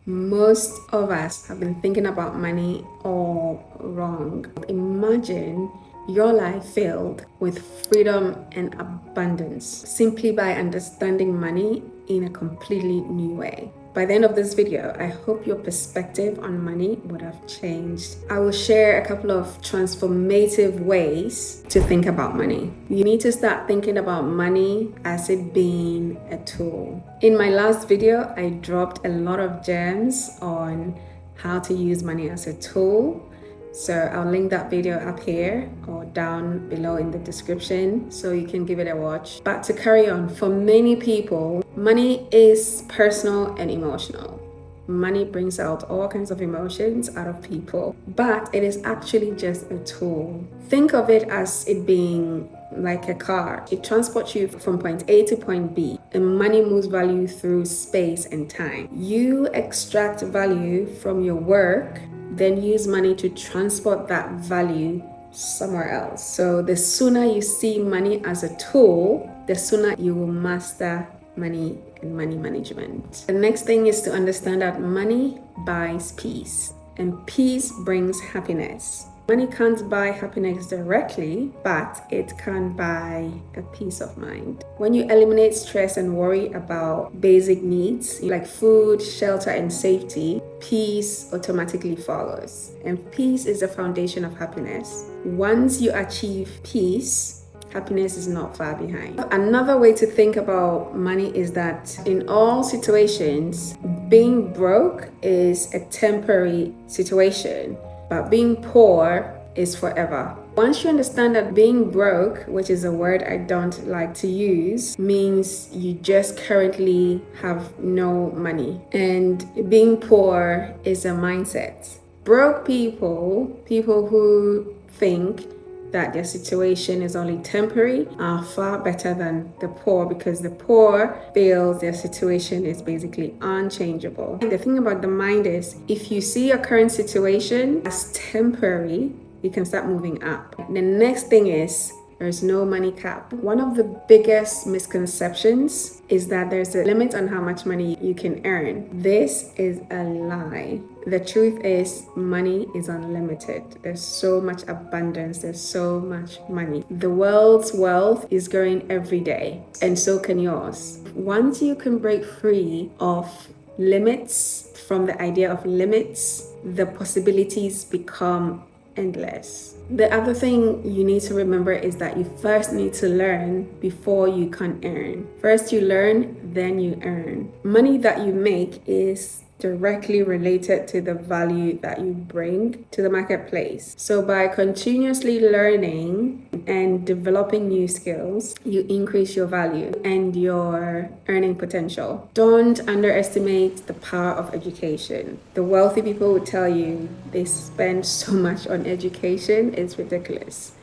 Most of us have been thinking about money all wrong. Imagine your life filled with freedom and abundance simply by understanding money in a completely new way. By the end of this video, I hope your perspective on money would have changed. I will share a couple of transformative ways to think about money. You need to start thinking about money as it being a tool. In my last video, I dropped a lot of gems on how to use money as a tool. So I'll link that video up here or down below in the description so you can give it a watch. But to carry on, for many people, money is personal and emotional. Money brings out all kinds of emotions out of people, but it is actually just a tool. Think of it as it being like a car. It transports you from point A to point B, and money moves value through space and time. You extract value from your work, then use money to transport that value somewhere else. So the sooner you see money as a tool, the sooner you will master money and money management. The next thing is to understand that money buys peace, and peace brings happiness. Money can't buy happiness directly, but it can buy a peace of mind. When you eliminate stress and worry about basic needs like food, shelter, and safety, peace automatically follows. And peace is the foundation of happiness. Once you achieve peace, happiness is not far behind. Another way to think about money is that in all situations, being broke is a temporary situation, but being poor is forever. Once you understand that being broke, which is a word I don't like to use, means you just currently have no money, and being poor is a mindset. Broke people who think that their situation is only temporary, are far better than the poor, because the poor feels their situation is basically unchangeable. And the thing about the mind is, if you see your current situation as temporary, you can start moving up. The next thing is, there's no money cap. One of the biggest misconceptions is that there's a limit on how much money you can earn. This is a lie. The truth is, money is unlimited. There's so much abundance. There's so much money. The world's wealth is growing every day, and so can yours. Once you can break free of limits, from the idea of limits, the possibilities become endless. The other thing you need to remember is that you first need to learn before you can earn. First you learn, then you earn. Money that you make is directly related to the value that you bring to the marketplace. So by continuously learning and developing new skills, you increase your value and your earning potential. Don't underestimate the power of education. The wealthy people will tell you they spend so much on education, it's ridiculous.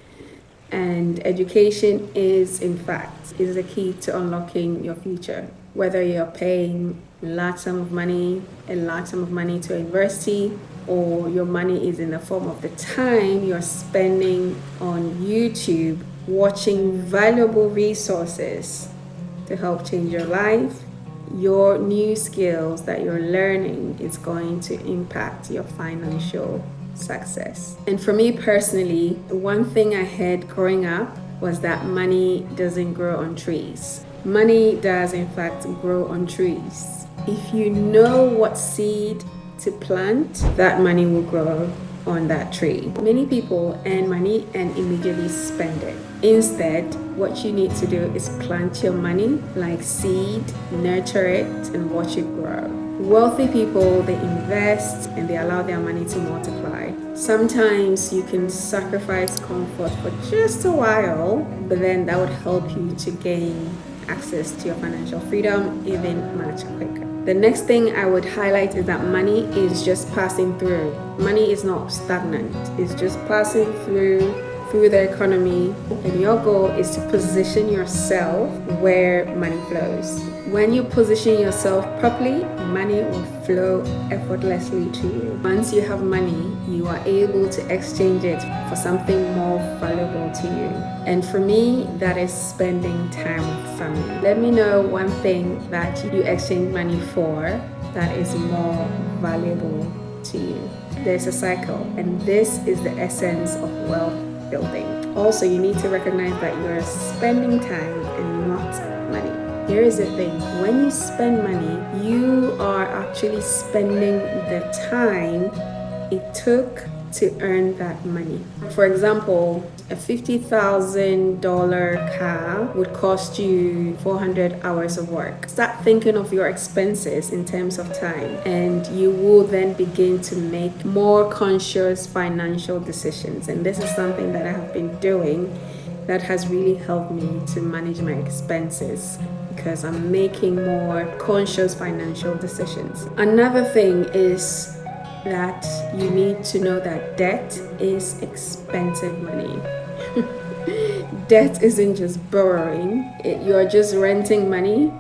And education is the key to unlocking your future. Whether you're paying a large sum of money to a university, or your money is in the form of the time you're spending on YouTube watching valuable resources to help change your life, your new skills that you're learning is going to impact your financial success. And for me personally, one thing I heard growing up was that money doesn't grow on trees. Money does in fact grow on trees. If you know what seed to plant, that money will grow on that tree. Many people earn money and immediately spend it. Instead, what you need to do is plant your money like seed, nurture it, and watch it grow. Wealthy people, they invest and they allow their money to multiply. Sometimes you can sacrifice comfort for just a while, but then that would help you to gain access to your financial freedom even much quicker. The next thing I would highlight is that money is just passing through. Money is not stagnant. It's just passing through the economy, and your goal is to position yourself where money flows. When you position yourself properly, money will flow effortlessly to you. Once you have money, you are able to exchange it for something more valuable to you. And for me, that is spending time with family. Let me know one thing that you exchange money for that is more valuable to you. There's a cycle, and this is the essence of wealth building. Also, you need to recognize that you're spending time and not money. Here is the thing, when you spend money, you are actually spending the time it took to earn that money. For example, a $50,000 car would cost you 400 hours of work. Start thinking of your expenses in terms of time, and you will then begin to make more conscious financial decisions. And this is something that I have been doing that has really helped me to manage my expenses because I'm making more conscious financial decisions. Another thing is that you need to know that debt is expensive money. Debt isn't just borrowing, you're just renting money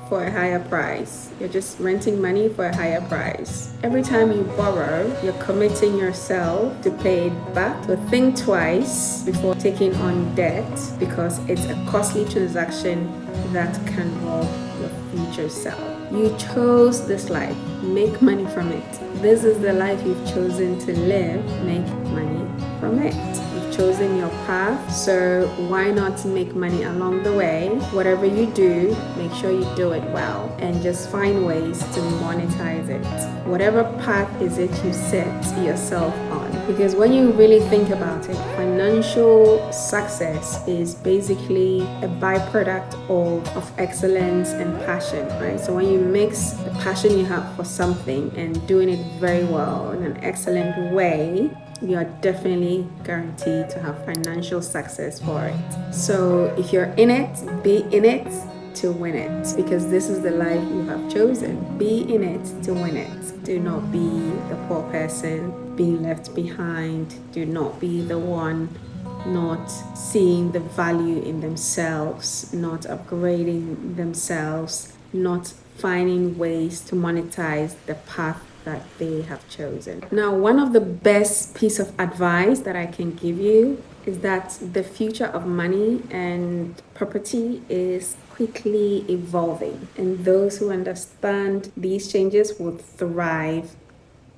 for a higher price. You're just renting money for a higher price. Every time you borrow, you're committing yourself to pay it back. So think twice before taking on debt because it's a costly transaction that can rob your future self. You chose this life. Make money from it. This is the life you've chosen to live. Make money from it. You've chosen your path, so why not make money along the way? Whatever you do, make sure you do it well and just find ways to monetize it. Whatever path is it you set yourself on. Because when you really think about it, financial success is basically a byproduct of excellence and passion, right? So when you mix the passion you have for something and doing it very well in an excellent way, you are definitely guaranteed to have financial success for it. So if you're in it, be in it to win it, because this is the life you have chosen. Be in it to win it. Do not be the poor person being left behind. Do not be the one not seeing the value in themselves, not upgrading themselves, not finding ways to monetize the path that they have chosen. Now, one of the best piece of advice that I can give you is that the future of money and property is quickly evolving, and those who understand these changes will thrive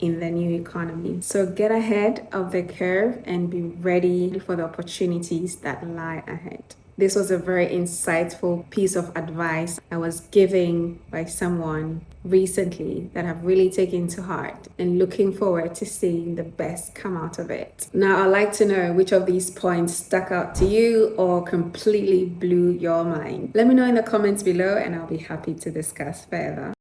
in the new economy. So get ahead of the curve and be ready for the opportunities that lie ahead. This was a very insightful piece of advice I was given by someone recently that I've really taken to heart and looking forward to seeing the best come out of it. Now, I'd like to know which of these points stuck out to you or completely blew your mind. Let me know in the comments below and I'll be happy to discuss further.